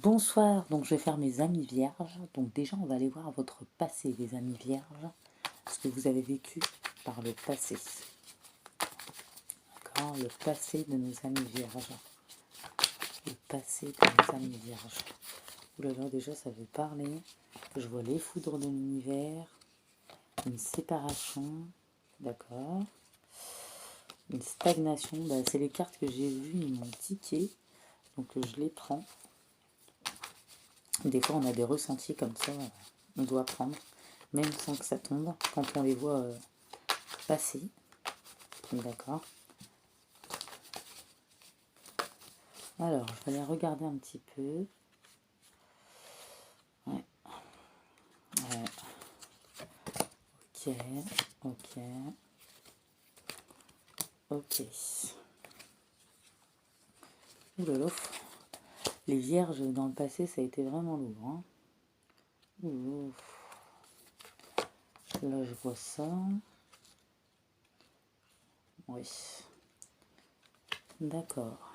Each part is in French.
Bonsoir, donc je vais faire mes amis vierges. Donc déjà, on va aller voir votre passé, les amis vierges, ce que vous avez vécu par le passé. D'accord. Le passé de nos amis vierges. Le passé de nos amis vierges. Ouh là là, déjà, ça veut parler. Je vois les foudres de l'univers, une séparation, d'accord. Une stagnation, bah, c'est les cartes que j'ai vues, ils m'ont tiqué, donc je les prends. Des fois, on a des ressentis comme ça, on doit prendre, même sans que ça tombe, quand on les voit passer. D'accord. Alors, je vais aller regarder un petit peu. Ouais. Ouais. Ok. Ok. Ok. Ouh là là. Les vierges dans le passé, ça a été vraiment lourd. Hein. Ouh. Là, je vois ça. Oui. D'accord.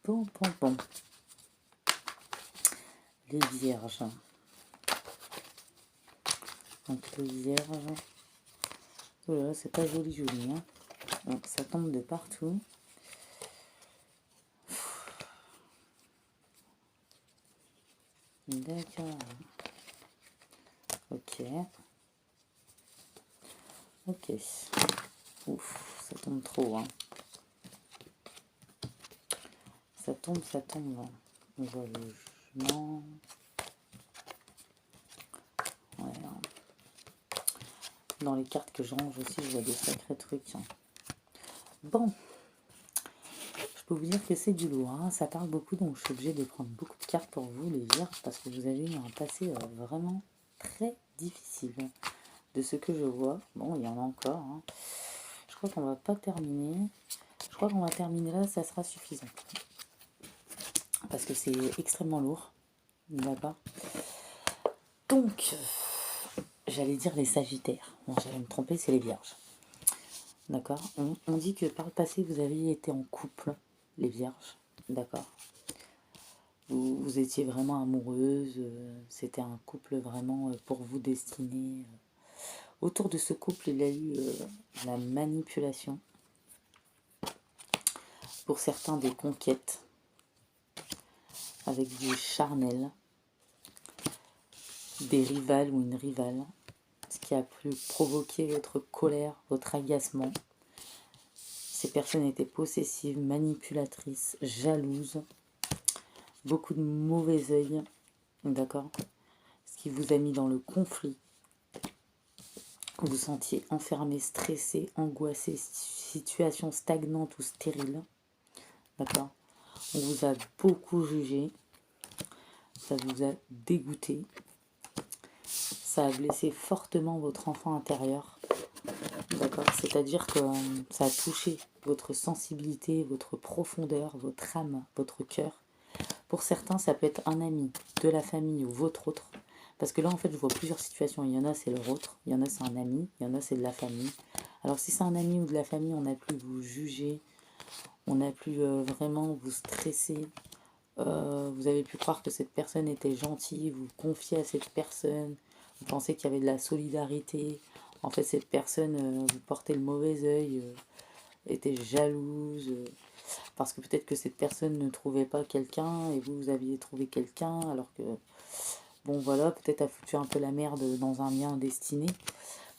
Bon, bon, bon. Les vierges. Donc, les vierges. Oh là là, c'est pas joli, joli. Hein. Donc, ça tombe de partout. D'accord. Ok. Ok. Ouf, ça tombe trop. Hein. Ça tombe, ça tombe. On voit le jugement. Ouais. Dans les cartes que je range aussi, je vois des sacrés trucs. Hein. Bon. Je peux vous dire que c'est du lourd. Hein. Ça parle beaucoup, donc je suis obligée de prendre beaucoup de cartes pour vous, les vierges, parce que vous avez eu un passé vraiment très difficile. De ce que je vois. Bon, il y en a encore. Hein. Je crois qu'on va pas terminer. Je crois qu'on va terminer là, ça sera suffisant. Parce que c'est extrêmement lourd. D'accord. Donc, j'allais dire les sagittaires. Bon, j'allais me tromper, c'est les vierges. D'accord. On dit que par le passé, vous avez été en couple, les vierges. D'accord. Vous étiez vraiment amoureuse. C'était un couple vraiment pour vous destiné. Autour de ce couple, il y a eu la manipulation. Pour certains, des conquêtes. Avec du charnel. Des rivales ou une rivale. Ce qui a pu provoquer votre colère, votre agacement. Ces personnes étaient possessives, manipulatrices, jalouses, beaucoup de mauvais œil, d'accord. Ce qui vous a mis dans le conflit. Vous vous sentiez enfermé, stressé, angoissé, situation stagnante ou stérile, d'accord. On vous a beaucoup jugé, ça vous a dégoûté, ça a blessé fortement votre enfant intérieur, d'accord. C'est-à-dire que ça a touché votre sensibilité, votre profondeur, votre âme, votre cœur. Pour certains, ça peut être un ami, de la famille ou votre autre. Parce que là, en fait, je vois plusieurs situations. Il y en a, c'est leur autre. Il y en a, c'est un ami. Il y en a, c'est de la famille. Alors, si c'est un ami ou de la famille, on n'a plus vous juger. On n'a plus vraiment vous stresser. Vous avez pu croire que cette personne était gentille. Vous confiez à cette personne. Vous pensez qu'il y avait de la solidarité. En fait, cette personne, vous portez le mauvais œil. Était jalouse. Parce que peut-être que cette personne ne trouvait pas quelqu'un et vous aviez trouvé quelqu'un alors que, bon voilà, peut-être a foutu un peu la merde dans un lien destiné.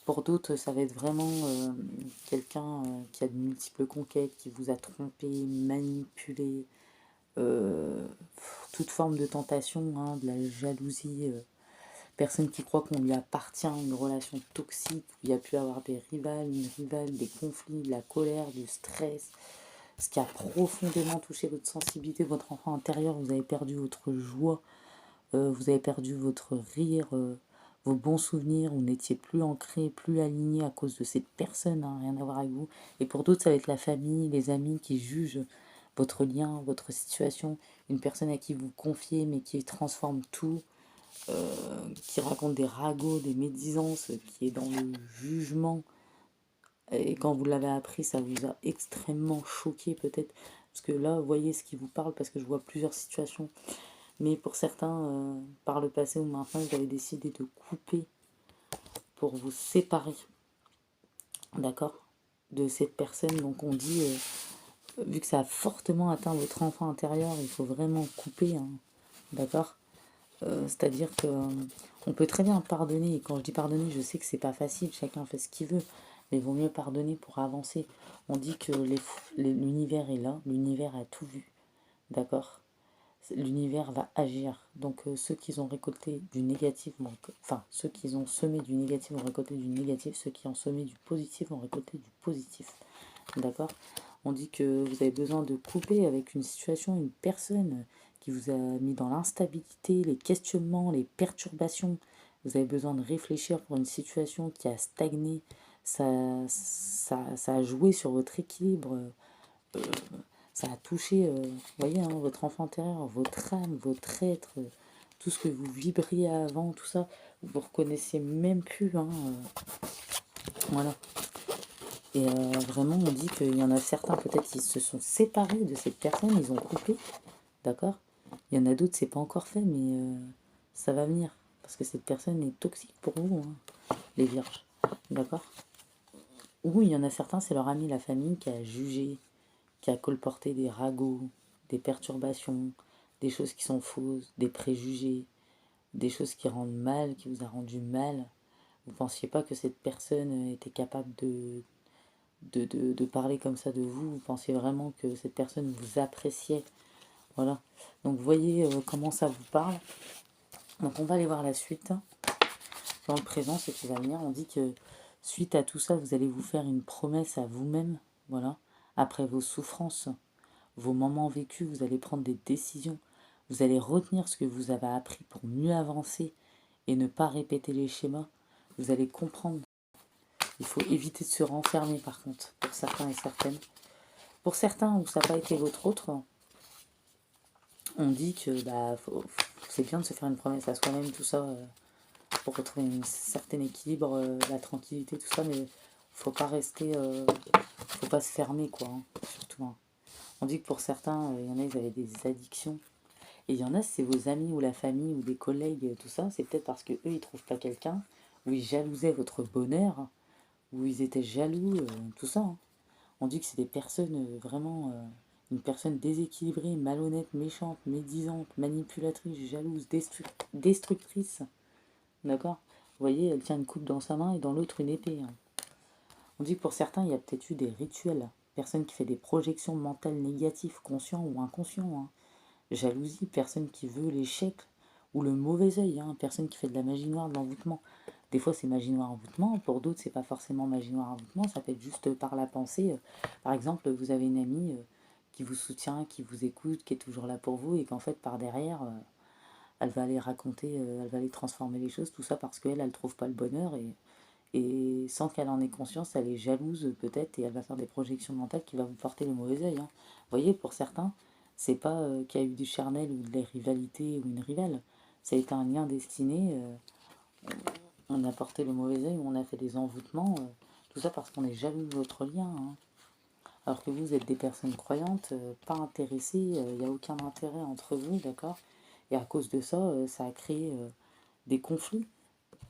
Pour d'autres, ça va être vraiment quelqu'un qui a de multiples conquêtes, qui vous a trompé, manipulé, toute forme de tentation, hein, de la jalousie. Personne qui croit qu'on lui appartient, une relation toxique, où il y a pu avoir des rivales, une rivale, des conflits, de la colère, du stress, ce qui a profondément touché votre sensibilité, votre enfant intérieur. Vous avez perdu votre joie, vous avez perdu votre rire, vos bons souvenirs, vous n'étiez plus ancré, plus aligné à cause de cette personne, hein, rien à voir avec vous. Et pour d'autres, ça va être la famille, les amis qui jugent votre lien, votre situation, une personne à qui vous confiez mais qui transforme tout, qui raconte des ragots, des médisances, qui est dans le jugement. Et quand vous l'avez appris, ça vous a extrêmement choqué peut-être. Parce que là, vous voyez ce qui vous parle, parce que je vois plusieurs situations. Mais pour certains, par le passé ou maintenant, vous avez décidé de couper pour vous séparer, d'accord, de cette personne. Donc on dit, vu que ça a fortement atteint votre enfant intérieur, il faut vraiment couper, hein, d'accord. C'est-à-dire que on peut très bien pardonner. Et quand je dis pardonner, je sais que c'est pas facile, chacun fait ce qu'il veut. Mais il vaut mieux pardonner pour avancer. On dit que l'univers est là, l'univers a tout vu, d'accord. L'univers va agir. Donc ceux qui ont récolté du négatif, enfin ceux qui ont semé du négatif vont récolter du négatif, ceux qui ont semé du positif vont récolter du positif. D'accord. On dit que vous avez besoin de couper avec une situation, une personne qui vous a mis dans l'instabilité, les questionnements, les perturbations. Vous avez besoin de réfléchir pour une situation qui a stagné. Ça a joué sur votre équilibre. Ça a touché, vous voyez, hein, votre enfant intérieur, votre âme, votre être, tout ce que vous vibriez avant, tout ça. Vous reconnaissiez même plus. Hein, voilà. Et vraiment, on dit qu'il y en a certains, peut-être, qui se sont séparés de cette personne, ils ont coupé, d'accord. Il y en a d'autres, c'est pas encore fait, mais ça va venir. Parce que cette personne est toxique pour vous, hein, les vierges, d'accord. Ou il y en a certains, c'est leur ami, la famille, qui a jugé, qui a colporté des ragots, des perturbations, des choses qui sont fausses, des préjugés, des choses qui rendent mal, qui vous a rendu mal. Vous ne pensiez pas que cette personne était capable de parler comme ça de vous. Vous pensiez vraiment que cette personne vous appréciait. Voilà. Donc vous voyez comment ça vous parle. Donc on va aller voir la suite. Dans le présent, ce qui va venir, on dit que suite à tout ça, vous allez vous faire une promesse à vous-même. Voilà. Après vos souffrances, vos moments vécus, vous allez prendre des décisions. Vous allez retenir ce que vous avez appris pour mieux avancer et ne pas répéter les schémas. Vous allez comprendre. Il faut éviter de se renfermer par contre, pour certains et certaines. Pour certains où ça n'a pas été votre autre, on dit que c'est bien de se faire une promesse à soi-même, tout ça, pour retrouver un certain équilibre, la tranquillité, tout ça, mais faut pas rester, faut pas se fermer, quoi, hein, surtout. Hein. On dit que pour certains, il y en a, ils avaient des addictions. Et il y en a, c'est vos amis ou la famille ou des collègues, tout ça, c'est peut-être parce que eux ils trouvent pas quelqu'un, ou ils jalousaient votre bonheur, ou ils étaient jaloux, tout ça. Hein. On dit que c'est des personnes vraiment, une personne déséquilibrée, malhonnête, méchante, médisante, manipulatrice, jalouse, destructrice. D'accord. Vous voyez, elle tient une coupe dans sa main et dans l'autre une épée. Hein. On dit que pour certains, il y a peut-être eu des rituels. Personne qui fait des projections mentales négatives, conscients ou inconscients. Hein. Jalousie, personne qui veut l'échec ou le mauvais œil. Hein. Personne qui fait de la magie noire, de l'envoûtement. Des fois, c'est magie noire envoûtement. Pour d'autres, c'est pas forcément magie noire envoûtement. Ça peut être juste par la pensée. Par exemple, vous avez une amie qui vous soutient, qui vous écoute, qui est toujours là pour vous et qu'en fait, par derrière, elle va aller raconter, elle va aller transformer les choses, tout ça parce qu'elle, elle trouve pas le bonheur et sans qu'elle en ait conscience, elle est jalouse peut-être et elle va faire des projections mentales qui vont vous porter le mauvais œil. Hein. Vous voyez, pour certains, c'est pas qu'il y a eu du charnel ou de la rivalité ou une rivale, ça a été un lien destiné, on a porté le mauvais œil, on a fait des envoûtements, tout ça parce qu'on est jaloux de votre lien. Hein. Alors que vous êtes des personnes croyantes, pas intéressées, il n'y a aucun intérêt entre vous, d'accord. Et à cause de ça, ça a créé des conflits.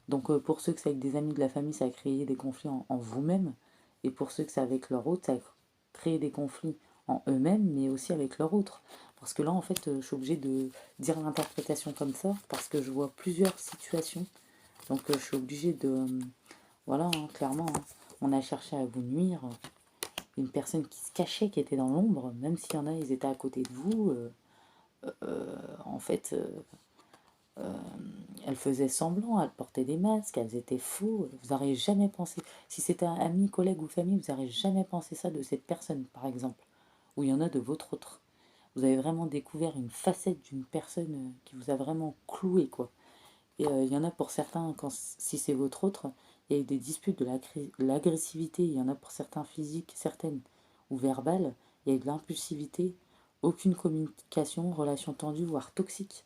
Donc pour ceux que c'est avec des amis de la famille, ça a créé des conflits en vous-même. Et pour ceux que c'est avec leur autre, ça a créé des conflits en eux-mêmes, mais aussi avec leur autre. Parce que là, en fait, je suis obligée de dire l'interprétation comme ça, parce que je vois plusieurs situations. Donc je suis obligée de... voilà, hein, clairement, hein, on a cherché à vous nuire. Une personne qui se cachait, qui était dans l'ombre, même s'il y en a, ils étaient à côté de vous. En fait, elles faisaient semblant, elles portaient des masques, elles étaient faux. Vous n'auriez jamais pensé, si c'était un ami, collègue ou famille, vous n'auriez jamais pensé ça de cette personne, par exemple. Ou il y en a de votre autre. Vous avez vraiment découvert une facette d'une personne qui vous a vraiment cloué, quoi. Et il y en a pour certains, si c'est votre autre, il y a eu des disputes, de l'agressivité. Il y en a pour certains physiques, certaines ou verbales. Il y a eu de l'impulsivité, aucune communication, relation tendue, voire toxique,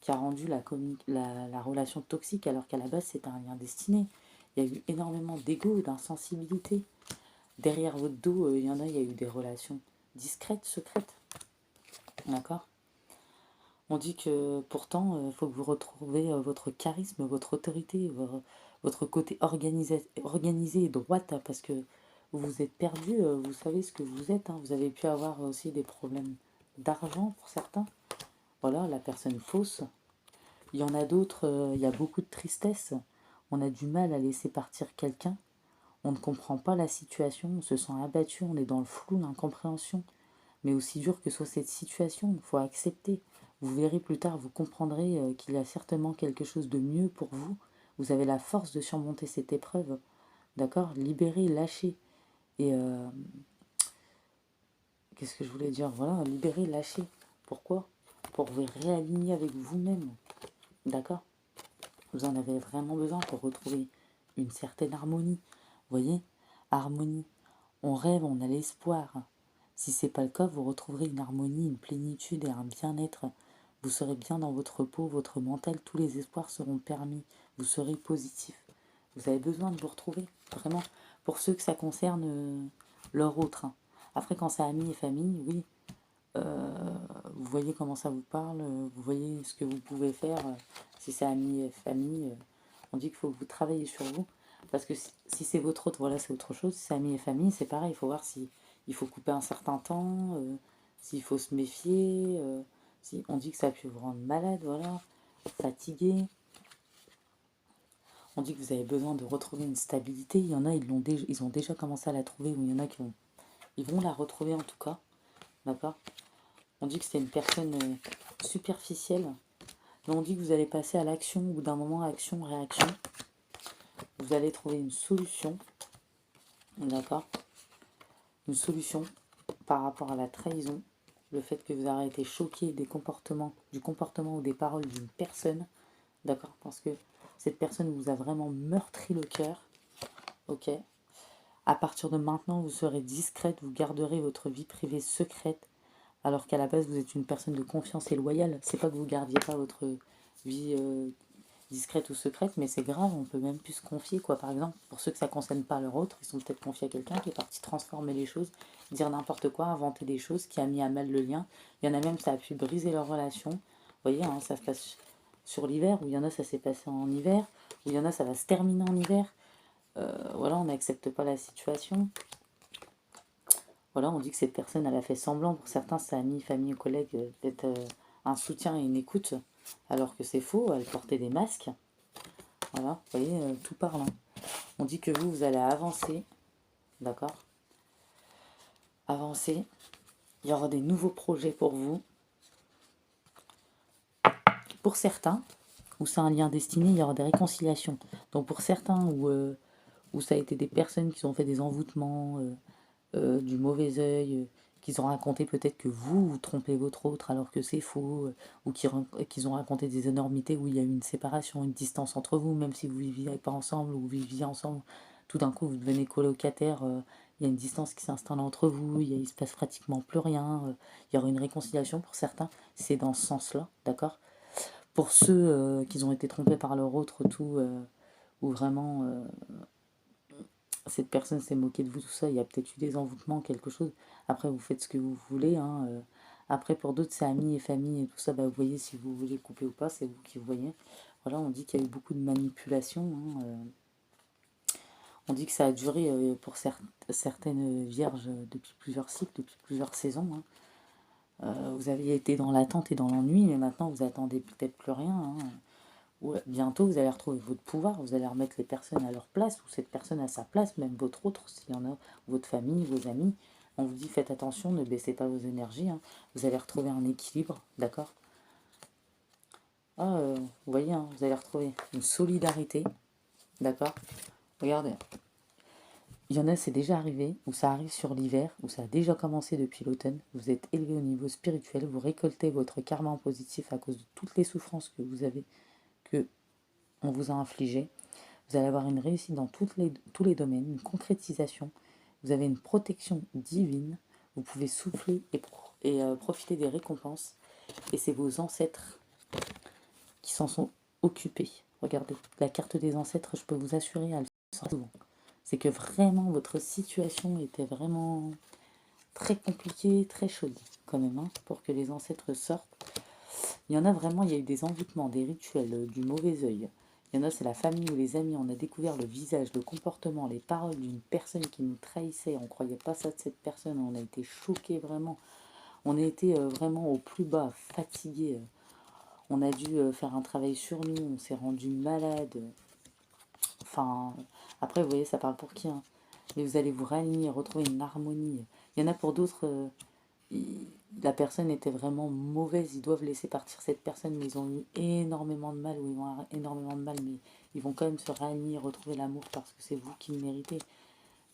qui a rendu la relation toxique alors qu'à la base c'était un lien destiné. Il y a eu énormément d'ego, d'insensibilité. Derrière votre dos, il y a eu des relations discrètes, secrètes. D'accord? On dit que pourtant, il faut que vous retrouviez votre charisme, votre autorité, votre côté organisé et droite, parce que vous vous êtes perdu, vous savez ce que vous êtes, hein. Vous avez pu avoir aussi des problèmes d'argent pour certains. Voilà, la personne fausse. Il y en a d'autres, il y a beaucoup de tristesse. On a du mal à laisser partir quelqu'un. On ne comprend pas la situation, on se sent abattu, on est dans le flou, l'incompréhension. Mais aussi dur que soit cette situation, il faut accepter. Vous verrez plus tard, vous comprendrez qu'il y a certainement quelque chose de mieux pour vous. Vous avez la force de surmonter cette épreuve. D'accord? Libérez, lâchez. Et qu'est-ce que je voulais dire? Voilà, libérez, lâchez. Pourquoi? Pour vous réaligner avec vous-même. D'accord? Vous en avez vraiment besoin pour retrouver une certaine harmonie. Vous voyez? Harmonie. On rêve, on a l'espoir. Si c'est pas le cas, vous retrouverez une harmonie, une plénitude et un bien-être. Vous serez bien dans votre peau, votre mental, tous les espoirs seront permis. Vous serez positif. Vous avez besoin de vous retrouver, vraiment. Pour ceux que ça concerne, leur autre, hein. Après, quand c'est amis et famille, oui, vous voyez comment ça vous parle, vous voyez ce que vous pouvez faire. Si c'est amis et famille, on dit qu'il faut que vous travaillez sur vous. Parce que si c'est votre autre, voilà, c'est autre chose. Si c'est amis et famille, c'est pareil. Il faut voir si il faut couper un certain temps, s'il faut se méfier. Si on dit que ça peut vous rendre malade, voilà, fatigué. On dit que vous avez besoin de retrouver une stabilité. Il y en a, ils ont déjà commencé à la trouver, ou il y en a ils vont la retrouver en tout cas. D'accord? On dit que c'est une personne superficielle, mais on dit que vous allez passer à l'action, au bout d'un moment, action, réaction. Vous allez trouver une solution, d'accord? Une solution par rapport à la trahison, le fait que vous avez été choqué du comportement ou des paroles d'une personne, d'accord? Parce que cette personne vous a vraiment meurtri le cœur, ok? À partir de maintenant, vous serez discrète, vous garderez votre vie privée secrète, alors qu'à la base, vous êtes une personne de confiance et loyale. C'est pas que vous gardiez pas votre vie discrète ou secrète, mais c'est grave, on peut même plus se confier, quoi. Par exemple, pour ceux que ça concerne pas leur autre, ils sont peut-être confiés à quelqu'un qui est parti transformer les choses, dire n'importe quoi, inventer des choses, qui a mis à mal le lien. Il y en a même, ça a pu briser leur relation. Vous voyez, hein, ça se passe sur l'hiver, ou il y en a, ça s'est passé en hiver, ou il y en a, ça va se terminer en hiver. Voilà, on n'accepte pas la situation. Voilà, on dit que cette personne, elle a fait semblant, pour certains, sa amie, famille ou collègues, d'être un soutien et une écoute, alors que c'est faux, elle portait des masques. Voilà, vous voyez, tout parlant. On dit que vous allez avancer, d'accord? Avancer. Il y aura des nouveaux projets pour vous. Pour certains, où c'est un lien destiné, il y aura des réconciliations. Donc pour certains, où ça a été des personnes qui ont fait des envoûtements, du mauvais œil, qu'ils ont raconté peut-être que vous trompez votre autre alors que c'est faux, ou qu'ils ont raconté des énormités où il y a eu une séparation, une distance entre vous, même si vous ne viviez pas ensemble ou vous viviez ensemble, tout d'un coup vous devenez colocataire, il y a une distance qui s'installe entre vous, il se passe pratiquement plus rien, il y aura une réconciliation pour certains, c'est dans ce sens-là, d'accord? Pour ceux qui ont été trompés par leur autre, tout, ou vraiment cette personne s'est moquée de vous, tout ça, il y a peut-être eu des envoûtements, quelque chose. Après, vous faites ce que vous voulez, hein. Après, pour d'autres, c'est amis et famille et tout ça, bah, vous voyez si vous voulez couper ou pas, c'est vous qui voyez. Voilà, on dit qu'il y a eu beaucoup de manipulation, hein. On dit que ça a duré pour certaines vierges depuis plusieurs cycles, depuis plusieurs saisons, hein. Vous aviez été dans l'attente et dans l'ennui, mais maintenant vous attendez peut-être plus rien, hein. Ouais, bientôt, vous allez retrouver votre pouvoir, vous allez remettre les personnes à leur place, ou cette personne à sa place, même votre autre, s'il y en a, votre famille, vos amis. On vous dit, faites attention, ne baissez pas vos énergies, hein. Vous allez retrouver un équilibre, d'accord? Ah, vous voyez, hein, vous allez retrouver une solidarité, d'accord? Regardez, il y en a, c'est déjà arrivé, ou ça arrive sur l'hiver, ou ça a déjà commencé depuis l'automne. Vous êtes élevé au niveau spirituel, vous récoltez votre karma en positif à cause de toutes les souffrances que vous avez, que on vous a infligées. Vous allez avoir une réussite dans tous les domaines, une concrétisation. Vous avez une protection divine. Vous pouvez souffler et profiter des récompenses. Et c'est vos ancêtres qui s'en sont occupés. Regardez, la carte des ancêtres, je peux vous assurer, elle sort souvent. C'est que vraiment, votre situation était vraiment très compliquée, très chaude. quand même, hein, pour que les ancêtres sortent. Il y en a vraiment, il y a eu des envoûtements, des rituels, du mauvais œil. Il y en a, c'est la famille ou les amis. On a découvert le visage, le comportement, les paroles d'une personne qui nous trahissait. On ne croyait pas ça de cette personne. On a été choqués vraiment. On a été vraiment au plus bas, fatigués. On a dû faire un travail sur nous. On s'est rendu malade. Enfin, après, vous voyez, ça parle pour qui, hein. Mais vous allez vous réaligner, retrouver une harmonie. Il y en a pour d'autres, la personne était vraiment mauvaise. Ils doivent laisser partir cette personne, mais ils ont eu énormément de mal, ou ils vont avoir énormément de mal, mais ils vont quand même se réaligner, retrouver l'amour parce que c'est vous qui le méritez.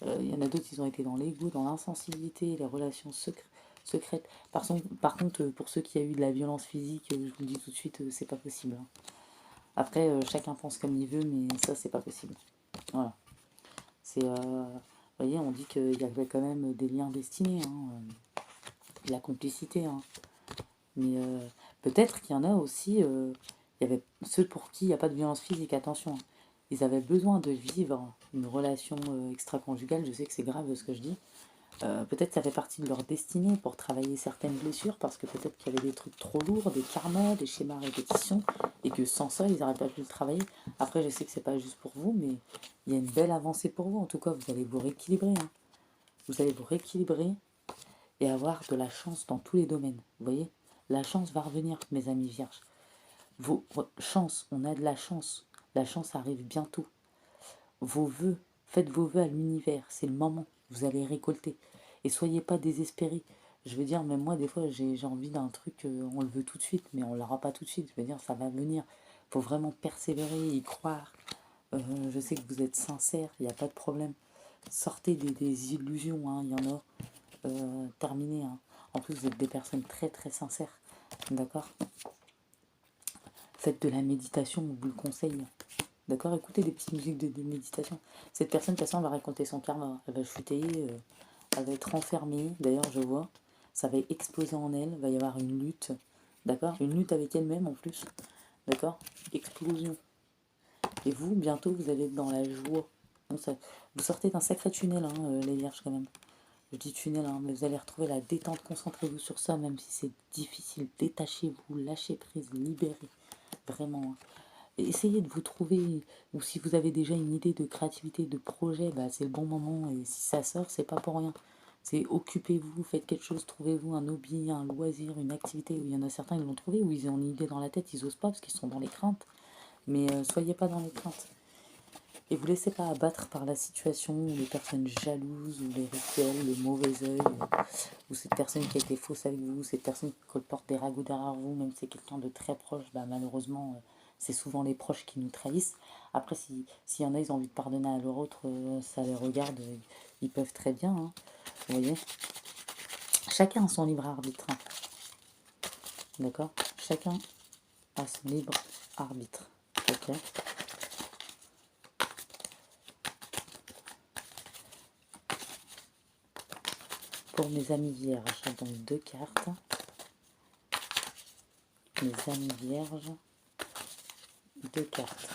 Il y en a d'autres, ils ont été dans l'ego, dans l'insensibilité, les relations secrètes. Par contre, pour ceux qui ont eu de la violence physique, je vous le dis tout de suite, c'est pas possible, hein. Après, chacun pense comme il veut, mais ça, c'est pas possible. Voilà. C'est, vous voyez, on dit qu'il y avait quand même des liens destinés, hein, de la complicité, hein. Mais peut-être qu'il y en a aussi, il y avait ceux pour qui il n'y a pas de violence physique, attention, hein. Ils avaient besoin de vivre une relation extra-conjugale, je sais que c'est grave ce que je dis. Peut-être ça fait partie de leur destinée pour travailler certaines blessures, parce que peut-être qu'il y avait des trucs trop lourds, des karmas, des schémas à répétition, et que sans ça, ils n'auraient pas pu le travailler. Après, je sais que c'est pas juste pour vous, mais il y a une belle avancée pour vous. En tout cas, vous allez vous rééquilibrer, hein. Vous allez vous rééquilibrer et avoir de la chance dans tous les domaines. Vous voyez, la chance va revenir, mes amis vierges. Vos chances, on a de la chance. La chance arrive bientôt. Vos vœux, faites vos vœux à l'univers. C'est le moment. Vous allez récolter. Et soyez pas désespérés. Je veux dire, même moi, des fois, j'ai envie d'un truc, on le veut tout de suite, mais on l'aura pas tout de suite. Je veux dire, ça va venir. Faut vraiment persévérer, y croire. Je sais que vous êtes sincères, il n'y a pas de problème. Sortez des illusions, hein, il y en a. Terminé, hein. En plus, vous êtes des personnes très très sincères. D'accord. Faites de la méditation, on vous le conseille. D'accord. Écoutez des petites musiques de méditation. Cette personne, de toute façon, elle va raconter son karma. Elle va chuter, elle va être enfermée. D'ailleurs, je vois, ça va exploser en elle. Il va y avoir une lutte. D'accord. Une lutte avec elle-même en plus. D'accord. Explosion. Et vous, bientôt, vous allez être dans la joie. Donc, ça, vous sortez d'un sacré tunnel, hein, les vierges, quand même. Je dis tunnel, hein, mais vous allez retrouver la détente. Concentrez-vous sur ça, même si c'est difficile. Détachez-vous, lâchez prise, libérez. Vraiment, hein. Et essayez de vous trouver, ou si vous avez déjà une idée de créativité, de projet, bah, c'est le bon moment. Et si ça sort, c'est pas pour rien. C'est occupez-vous, faites quelque chose, trouvez-vous un hobby, un loisir, une activité. Il y en a certains qui l'ont trouvé, ou ils ont une idée dans la tête, ils osent pas parce qu'ils sont dans les craintes. Mais soyez pas dans les craintes. Et vous laissez pas abattre par la situation, ou les personnes jalouses, ou les rituels, le mauvais œil, ou cette personne qui a été fausse avec vous, cette personne qui colporte des ragots derrière vous, même si c'est quelqu'un de très proche, bah, malheureusement, c'est souvent les proches qui nous trahissent. Après, s'il y en a, ils ont envie de pardonner à leur autre, ça les regarde, ils peuvent très bien, hein. Vous voyez, chacun a son libre arbitre, hein. D'accord. Chacun a son libre arbitre. Ok. Pour mes amis vierges, donc 2 cartes. Mes amis vierges, 2 cartes.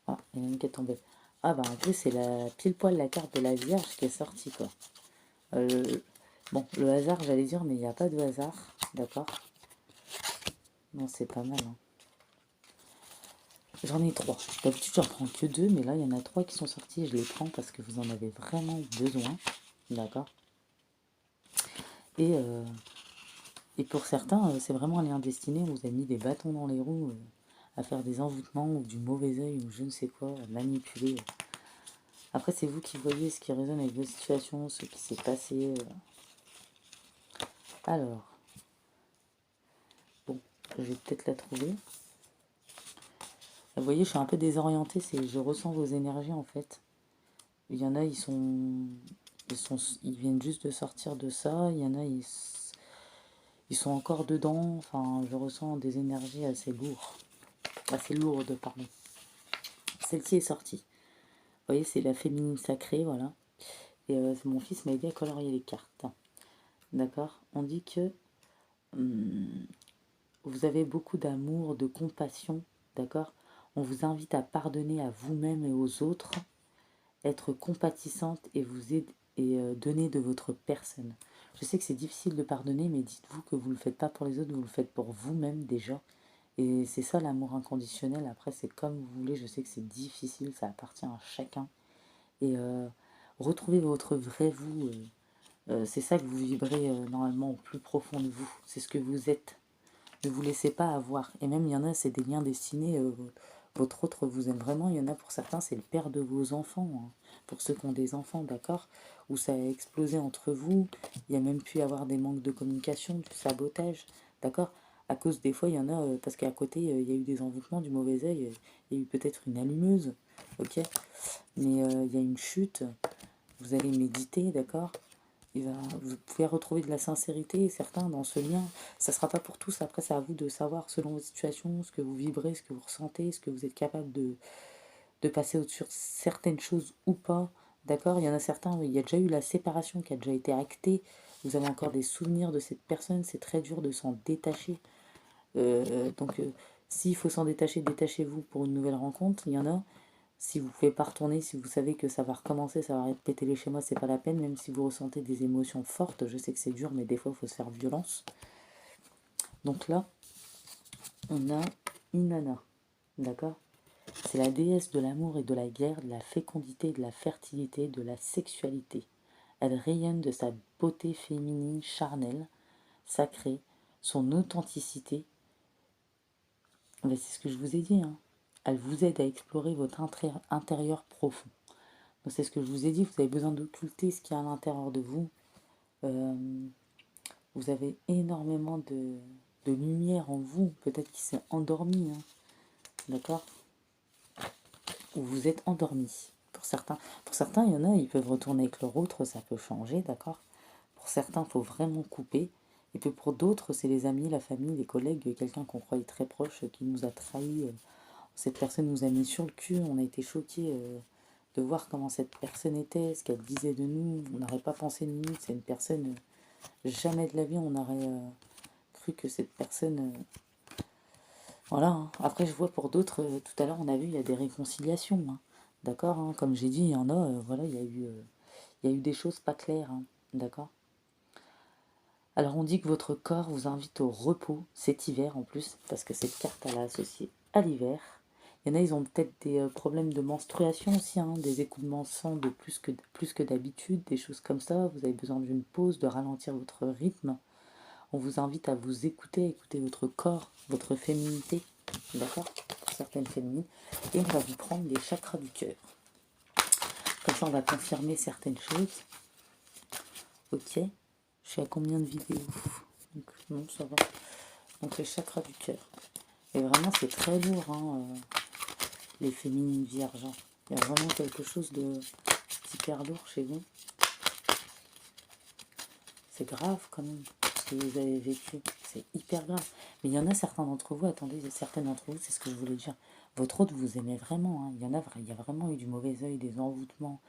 Ah, il y en a une qui est tombée. Ah bah en plus c'est la pile poil la carte de la vierge qui est sortie, quoi. Bon, le hasard j'allais dire, mais il n'y a pas de hasard. D'accord. Non, c'est pas mal, hein. J'en ai 3. D'habitude j'en prends que 2, mais là il y en a 3 qui sont sortis et je les prends parce que vous en avez vraiment besoin. D'accord. Et, euh, et pour certains, c'est vraiment un lien destiné. On vous a mis des bâtons dans les roues, à faire des envoûtements ou du mauvais œil ou je ne sais quoi, à manipuler. Après, c'est vous qui voyez ce qui résonne avec vos situations, ce qui s'est passé. Alors, bon, je vais peut-être la trouver. Vous voyez, je suis un peu désorientée, je ressens vos énergies en fait. Il y en a, ils viennent juste de sortir de ça. Il y en a, ils sont encore dedans. Enfin, je ressens des énergies assez lourdes, pardon. Celle-ci est sortie. Vous voyez, c'est la féminine sacrée, voilà. Et mon fils m'a aidé à colorier les cartes. D'accord. On dit que vous avez beaucoup d'amour, de compassion. D'accord. On vous invite à pardonner à vous-même et aux autres, être compatissante et vous aider et donner de votre personne. Je sais que c'est difficile de pardonner, mais dites-vous que vous ne le faites pas pour les autres, vous le faites pour vous-même déjà. Et c'est ça l'amour inconditionnel. Après, c'est comme vous voulez. Je sais que c'est difficile, ça appartient à chacun. Et retrouvez votre vrai vous. C'est ça que vous vibrez normalement au plus profond de vous. C'est ce que vous êtes. Ne vous laissez pas avoir. Et même, il y en a, c'est des liens destinés. Votre autre vous aime vraiment. Il y en a pour certains, c'est le père de vos enfants. Hein. Pour ceux qui ont des enfants, d'accord, où ça a explosé entre vous. Il y a même pu y avoir des manques de communication, du sabotage, d'accord. À cause des fois, il y en a, parce qu'à côté, il y a eu des envoûtements, du mauvais œil. Il y a eu peut-être une allumeuse, ok. Mais il y a une chute. Vous allez méditer, d'accord. Vous pouvez retrouver de la sincérité, certains, dans ce lien. Ça ne sera pas pour tous, après c'est à vous de savoir selon vos situations, ce que vous vibrez, ce que vous ressentez, ce que vous êtes capable de passer au-dessus de certaines choses ou pas. D'accord. Il y en a certains, il y a déjà eu la séparation qui a déjà été actée. Vous avez encore des souvenirs de cette personne, c'est très dur de s'en détacher. Donc, s'il faut s'en détacher, détachez-vous pour une nouvelle rencontre. Il y en a. Si vous ne pouvez pas retourner, si vous savez que ça va recommencer, ça va répéter les schémas, c'est pas la peine, même si vous ressentez des émotions fortes. Je sais que c'est dur, mais des fois, il faut se faire violence. Donc là, on a Inanna, d'accord. C'est la déesse de l'amour et de la guerre, de la fécondité, de la fertilité, de la sexualité. Elle rayonne de sa beauté féminine charnelle, sacrée, son authenticité. Mais c'est ce que je vous ai dit, hein. Elle vous aide à explorer votre intérieur profond. Donc c'est ce que je vous ai dit, vous avez besoin d'occulter ce qu'il y a à l'intérieur de vous. Euh, vous avez énormément de lumière en vous, peut-être qui s'est endormi, hein, d'accord. Ou vous êtes endormi. Pour certains, il y en a, ils peuvent retourner avec leur autre, ça peut changer, d'accord. Pour certains, il faut vraiment couper. Et puis pour d'autres, c'est les amis, la famille, les collègues, quelqu'un qu'on croyait très proche qui nous a trahis. Cette personne nous a mis sur le cul, on a été choqués de voir comment cette personne était, ce qu'elle disait de nous. On n'aurait pas pensé une minute, c'est une personne, jamais de la vie on aurait cru que cette personne... voilà, hein. Après je vois pour d'autres, tout à l'heure on a vu, il y a des réconciliations, hein. D'accord, hein. Comme j'ai dit, il y en a, voilà, il y a eu des choses pas claires, hein. D'accord. Alors on dit que votre corps vous invite au repos cet hiver en plus, parce que cette carte elle est associée à l'hiver. Il y en a, ils ont peut-être des problèmes de menstruation aussi, hein, des écoulements de sang de plus que d'habitude, des choses comme ça. Vous avez besoin d'une pause, de ralentir votre rythme. On vous invite à vous écouter, écouter votre corps, votre féminité, d'accord, pour certaines féminines. Et on va vous prendre les chakras du cœur. Comme ça, on va confirmer certaines choses. Ok. Je suis à combien de vidéos? Donc, non, ça va. Donc les chakras du cœur. Et vraiment, c'est très lourd, hein, les féminines vierges. Il y a vraiment quelque chose de hyper lourd chez vous. C'est grave quand même, ce que vous avez vécu. C'est hyper grave. Mais il y en a certains d'entre vous, attendez, certaines d'entre vous, c'est ce que je voulais dire. Votre autre vous aimait vraiment. Hein. Il y a vraiment eu du mauvais œil, des envoûtements,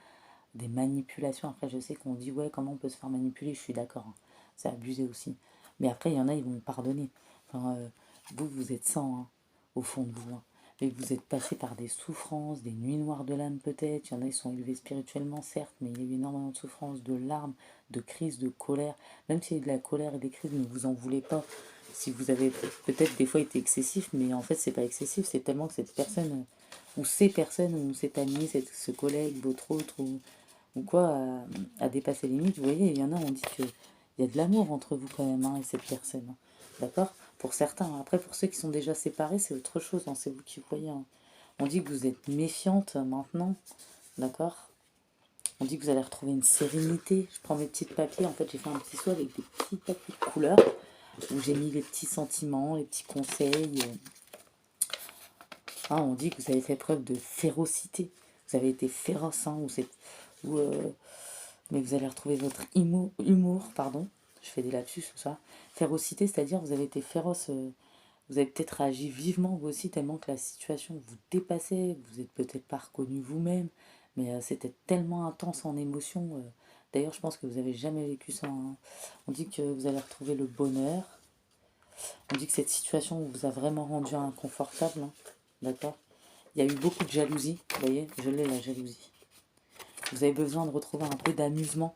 des manipulations. Après, je sais qu'on dit, ouais, comment on peut se faire manipuler, je suis d'accord. Hein. C'est abusé aussi. Mais après, il y en a, ils vont pardonner. Enfin, vous êtes sans, hein, au fond de vous. Hein. Mais vous êtes passé par des souffrances, des nuits noires de l'âme peut-être. Il y en a, ils sont élevés spirituellement, certes, mais il y a eu énormément de souffrances, de larmes, de crises, de colère. Même s'il y a de la colère et des crises, ne vous en voulez pas. Si vous avez peut-être des fois été excessif, mais en fait, c'est pas excessif, c'est tellement que cette personne, ou ces personnes, ou cet ami, ce collègue, votre autre, ou quoi, a dépassé les limites. Vous voyez, il y en a, on dit qu'il y a de l'amour entre vous quand même, hein, et cette personne. Hein. D'accord. Pour certains. Après, pour ceux qui sont déjà séparés, c'est autre chose. Hein, c'est vous qui voyez. Hein. On dit que vous êtes méfiante maintenant. D'accord. On dit que vous allez retrouver une sérénité. Je prends mes petits papiers. En fait, j'ai fait un petit soin avec des petits papiers de couleur où j'ai mis les petits sentiments, les petits conseils. Ah, on dit que vous avez fait preuve de férocité. Vous avez été féroce. Hein, mais vous allez retrouver votre humour, pardon. Je fais des lapsus, tout ça. Férocité, c'est-à-dire vous avez été féroce. Vous avez peut-être réagi vivement vous aussi, tellement que la situation vous dépassait. Vous n'êtes peut-être pas reconnu vous-même, mais c'était tellement intense en émotion. D'ailleurs, je pense que vous n'avez jamais vécu ça. Hein. On dit que vous allez retrouver le bonheur. On dit que cette situation vous a vraiment rendu inconfortable. Hein. D'accord. Il y a eu beaucoup de jalousie. Vous voyez, je l'ai la jalousie. Vous avez besoin de retrouver un peu d'amusement.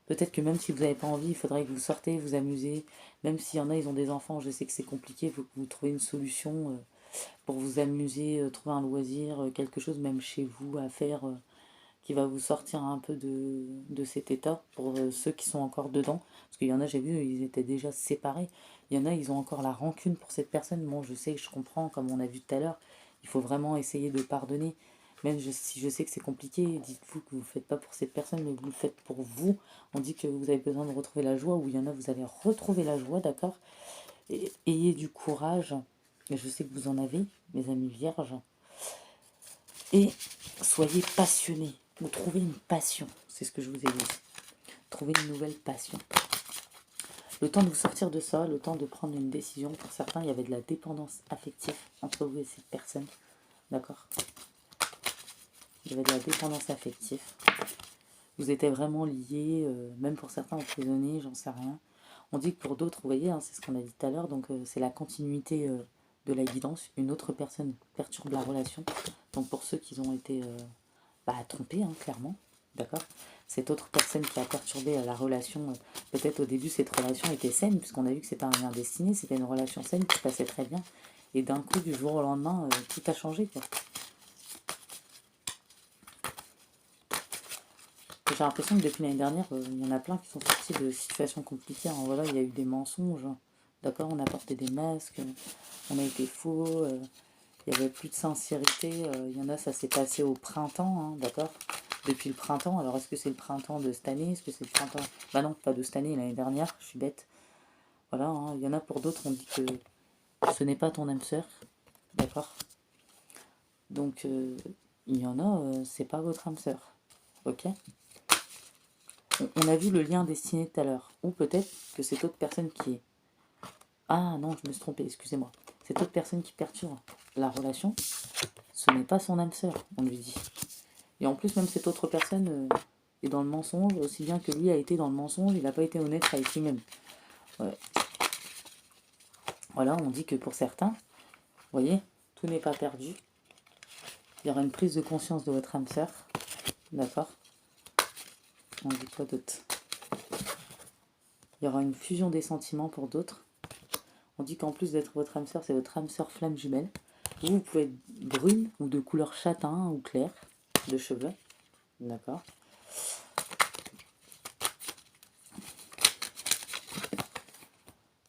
Peut-être que même si vous n'avez pas envie, il faudrait que vous sortez, vous amusez. Même s'il y en a, ils ont des enfants, je sais que c'est compliqué, il faut que vous trouviez une solution pour vous amuser, trouver un loisir, quelque chose même chez vous à faire qui va vous sortir un peu de cet état pour ceux qui sont encore dedans. Parce qu'il y en a, j'ai vu, ils étaient déjà séparés. Il y en a, ils ont encore la rancune pour cette personne. Bon, je sais, je comprends, comme on a vu tout à l'heure, il faut vraiment essayer de pardonner. Même si je sais que c'est compliqué, dites-vous que vous ne le faites pas pour cette personne, mais vous le faites pour vous. On dit que vous avez besoin de retrouver la joie, ou il y en a, vous allez retrouver la joie, d'accord? Et ayez du courage, et je sais que vous en avez, mes amis vierges, et soyez passionnés. Vous trouvez une passion, c'est ce que je vous ai dit. Trouvez une nouvelle passion. Le temps de vous sortir de ça, le temps de prendre une décision. Pour certains, il y avait de la dépendance affective entre vous et cette personne. D'accord? Il y avait de la dépendance affective. Vous étiez vraiment liés, même pour certains emprisonnés, j'en sais rien. On dit que pour d'autres, vous voyez, hein, c'est ce qu'on a dit tout à l'heure, donc c'est la continuité de la guidance. Une autre personne perturbe la relation. Donc pour ceux qui ont été trompés, hein, clairement, d'accord? Cette autre personne qui a perturbé la relation, peut-être au début cette relation était saine, puisqu'on a vu que c'était un lien destiné, c'était une relation saine qui se passait très bien. Et d'un coup, du jour au lendemain, tout a changé, quoi. J'ai l'impression que depuis l'année dernière, il y en a plein qui sont sortis de situations compliquées, hein. Voilà, il y a eu des mensonges, hein. D'accord, on a porté des masques, on a été faux, il n'y avait plus de sincérité. Il y en a, ça s'est passé au printemps, hein, d'accord? Depuis le printemps. Alors, est-ce que c'est le printemps de cette année? Est-ce que c'est le printemps... Bah non, pas de cette année, l'année dernière, je suis bête. Voilà, hein. Il y en a pour d'autres, on dit que ce n'est pas ton âme sœur, d'accord? Donc, il y en a, c'est pas votre âme sœur, ok? On a vu le lien destiné tout à l'heure. Ou peut-être que cette autre personne qui est... Ah non, je me suis trompée, excusez-moi. Cette autre personne qui perturbe la relation, ce n'est pas son âme sœur, on lui dit. Et en plus, même cette autre personne est dans le mensonge, aussi bien que lui a été dans le mensonge, il n'a pas été honnête avec lui-même. Ouais. Voilà, on dit que pour certains, vous voyez, tout n'est pas perdu. Il y aura une prise de conscience de votre âme sœur. D'accord? On dit quoi d'autre? Il y aura une fusion des sentiments pour d'autres. On dit qu'en plus d'être votre âme sœur, c'est votre âme sœur flamme jumelle. Vous pouvez être brune ou de couleur châtain ou clair de cheveux. D'accord?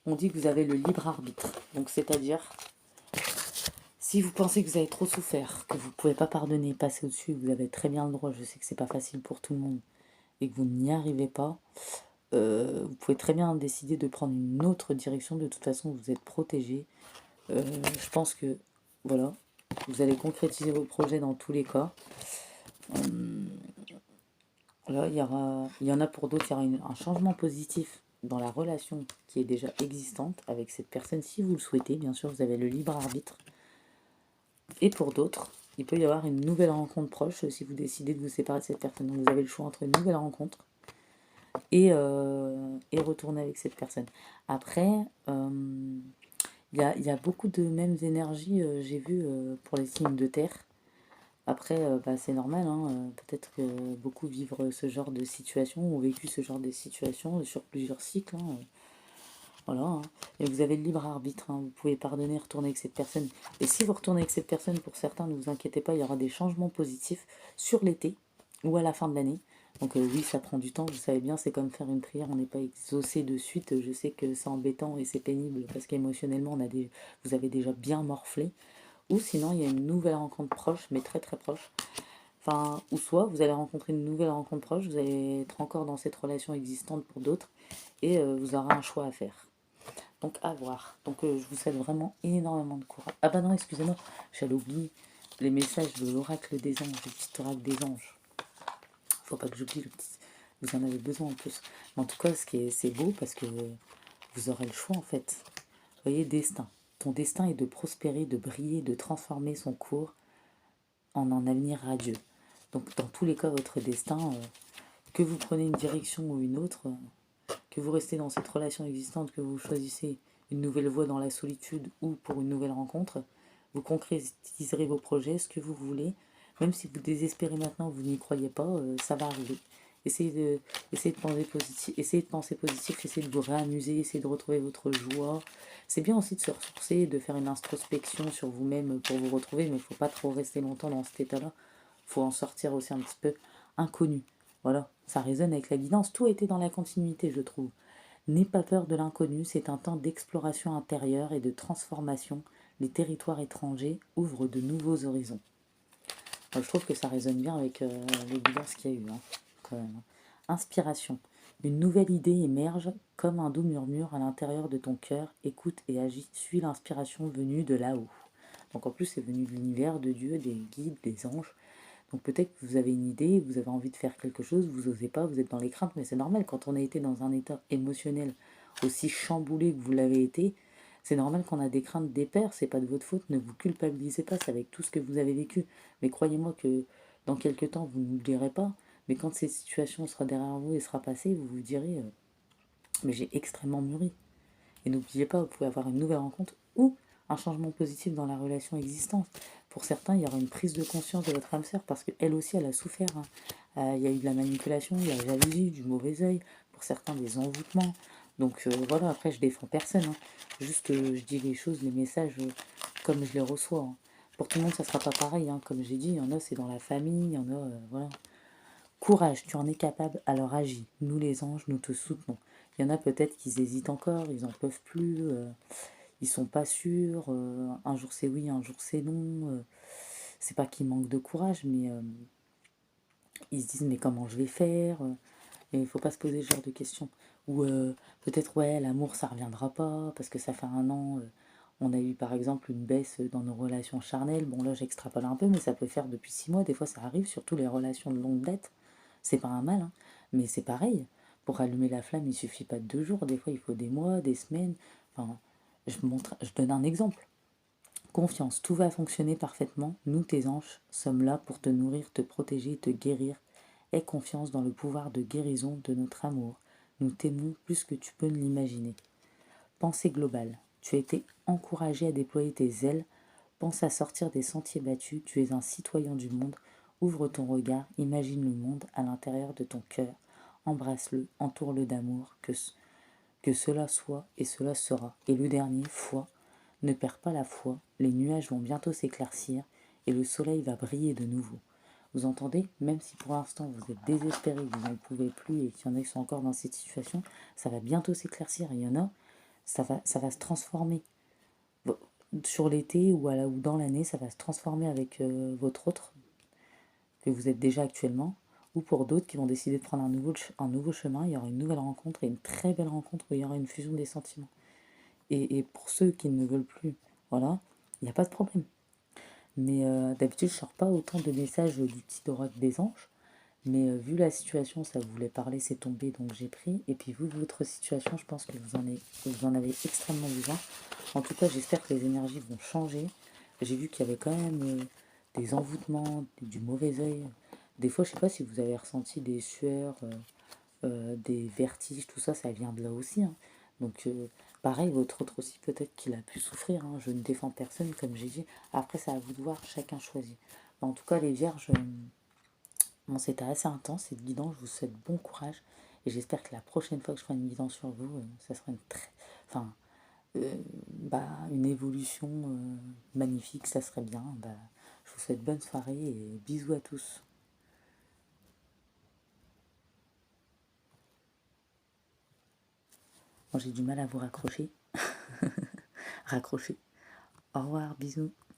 On dit que vous avez le libre arbitre. Donc c'est-à-dire, si vous pensez que vous avez trop souffert, que vous ne pouvez pas pardonner, passer au-dessus, vous avez très bien le droit, je sais que c'est pas facile pour tout le monde, et que vous n'y arrivez pas, vous pouvez très bien décider de prendre une autre direction. De toute façon, vous êtes protégé. Je pense que, voilà, vous allez concrétiser vos projets dans tous les cas. Là, il y en a pour d'autres, il y aura un changement positif dans la relation qui est déjà existante avec cette personne, si vous le souhaitez. Bien sûr, vous avez le libre arbitre. Et pour d'autres, il peut y avoir une nouvelle rencontre proche si vous décidez de vous séparer de cette personne. Donc, vous avez le choix entre une nouvelle rencontre et retourner avec cette personne. Après, il y a beaucoup de mêmes énergies, j'ai vu, pour les signes de terre. Après, c'est normal, hein, peut-être que beaucoup vivent ce genre de situation, ont vécu ce genre de situation sur plusieurs cycles, hein, voilà, hein. Et vous avez le libre arbitre, hein, vous pouvez pardonner, retourner avec cette personne. Et si vous retournez avec cette personne, pour certains, ne vous inquiétez pas, il y aura des changements positifs sur l'été ou à la fin de l'année. Donc oui, ça prend du temps, vous savez bien, c'est comme faire une prière, on n'est pas exaucé de suite. Je sais que c'est embêtant et c'est pénible parce qu'émotionnellement, vous avez déjà bien morflé. Ou sinon, il y a une nouvelle rencontre proche, mais très très proche. Enfin, ou soit vous allez rencontrer une nouvelle rencontre proche, vous allez être encore dans cette relation existante pour d'autres, et vous aurez un choix à faire. Donc à voir. Donc je vous souhaite vraiment énormément de courage. Ah bah non, excusez-moi, j'allais oublier les messages de l'oracle des anges, le petit oracle des anges. Faut pas que j'oublie le petit. Vous en avez besoin en plus. Mais en tout cas, c'est beau parce que vous aurez le choix en fait. Vous voyez, destin. Ton destin est de prospérer, de briller, de transformer son cours en un avenir radieux. Donc dans tous les cas, votre destin, que vous prenez une direction ou une autre, que vous restez dans cette relation existante, que vous choisissez une nouvelle voie dans la solitude ou pour une nouvelle rencontre, vous concrétiserez vos projets, ce que vous voulez. Même si vous désespérez maintenant, vous n'y croyez pas, ça va arriver. essayez de penser positif, essayez de penser positif, essayez de vous réamuser, essayez de retrouver votre joie. C'est bien aussi de se ressourcer, de faire une introspection sur vous-même pour vous retrouver, mais il ne faut pas trop rester longtemps dans cet état-là. Il faut en sortir aussi un petit peu inconnu. Voilà, ça résonne avec la guidance. Tout était dans la continuité, je trouve. N'aie pas peur de l'inconnu, c'est un temps d'exploration intérieure et de transformation. Les territoires étrangers ouvrent de nouveaux horizons. Je trouve que ça résonne bien avec les guidances qu'il y a eu, hein, quand même. Inspiration. Une nouvelle idée émerge comme un doux murmure à l'intérieur de ton cœur. Écoute et agis. Suis l'inspiration venue de là-haut. Donc en plus, c'est venu de l'univers, de Dieu, des guides, des anges. Donc peut-être que vous avez une idée, vous avez envie de faire quelque chose, vous n'osez pas, vous êtes dans les craintes, mais c'est normal. Quand on a été dans un état émotionnel aussi chamboulé que vous l'avez été, c'est normal qu'on a des craintes, des peurs, c'est pas de votre faute, ne vous culpabilisez pas, c'est avec tout ce que vous avez vécu. Mais croyez-moi que dans quelques temps, vous n'oublierez pas, mais quand cette situation sera derrière vous et sera passée, vous vous direz mais j'ai extrêmement mûri. Et n'oubliez pas, vous pouvez avoir une nouvelle rencontre ou un changement positif dans la relation existante. Pour certains, il y aura une prise de conscience de votre âme sœur parce qu'elle aussi, elle a souffert, hein. Il y a eu de la manipulation, il y a la jalousie, du mauvais œil, pour certains des envoûtements. Donc voilà, après, je défends personne, hein. Juste, je dis les choses, les messages comme je les reçois, hein. Pour tout le monde, ça sera pas pareil, hein. Comme j'ai dit, il y en a, c'est dans la famille, il y en a, voilà. Courage, tu en es capable, alors agis. Nous les anges, nous te soutenons. Il y en a peut-être qui hésitent encore, ils en peuvent plus, ils sont pas sûrs, un jour c'est oui, un jour c'est non. C'est pas qu'ils manquent de courage, mais ils se disent mais comment je vais faire et il faut pas se poser ce genre de questions. Ou peut-être ouais, l'amour ça reviendra pas, parce que ça fait un an, on a eu par exemple une baisse dans nos relations charnelles. Bon là j'extrapole un peu, mais ça peut faire depuis 6 mois, des fois ça arrive, surtout les relations de longue date. C'est pas un mal, hein. Mais c'est pareil. Pour allumer la flamme, il suffit pas de 2 jours. Des fois, il faut des mois, des semaines. Enfin, je donne un exemple. Confiance, tout va fonctionner parfaitement. Nous, tes anges, sommes là pour te nourrir, te protéger, te guérir. Aie confiance dans le pouvoir de guérison de notre amour. Nous t'aimons plus que tu peux ne l'imaginer. Pensée globale. Tu as été encouragé à déployer tes ailes. Pense à sortir des sentiers battus. Tu es un citoyen du monde. Ouvre ton regard, imagine le monde à l'intérieur de ton cœur. Embrasse-le, entoure-le d'amour, que cela soit et cela sera. Et le dernier, foi. Ne perds pas la foi, les nuages vont bientôt s'éclaircir et le soleil va briller de nouveau. Vous entendez? Même si pour l'instant vous êtes désespéré, que vous n'en pouvez plus et qu'il y en a qui sont encore dans cette situation, ça va bientôt s'éclaircir. Il y en a, ça va se transformer. Sur l'été ou dans l'année, ça va se transformer avec votre autre que vous êtes déjà actuellement. Ou pour d'autres qui vont décider de prendre un nouveau chemin, il y aura une nouvelle rencontre et une très belle rencontre où il y aura une fusion des sentiments. Et pour ceux qui ne veulent plus, voilà, il n'y a pas de problème. Mais d'habitude, je ne sors pas autant de messages du petit Doroth des anges. Mais vu la situation, ça voulait parler, c'est tombé, donc j'ai pris. Et puis vu votre situation, je pense que vous en avez extrêmement besoin. En tout cas, j'espère que les énergies vont changer. J'ai vu qu'il y avait quand même des envoûtements, du mauvais œil. Des fois, je sais pas si vous avez ressenti des sueurs, des vertiges, tout ça, ça vient de là aussi, hein. Donc, pareil, votre autre aussi, peut-être qu'il a pu souffrir, hein. Je ne défends personne, comme j'ai dit. Après, c'est à vous de voir, chacun choisit. En tout cas, les vierges, bon, c'était assez intense, cette guidance. Je vous souhaite bon courage. Et j'espère que la prochaine fois que je ferai une guidance sur vous, ça sera enfin, une évolution magnifique, ça serait bien. Je vous souhaite bonne soirée et bisous à tous. Moi, j'ai du mal à vous raccrocher. Raccrocher. Au revoir, bisous.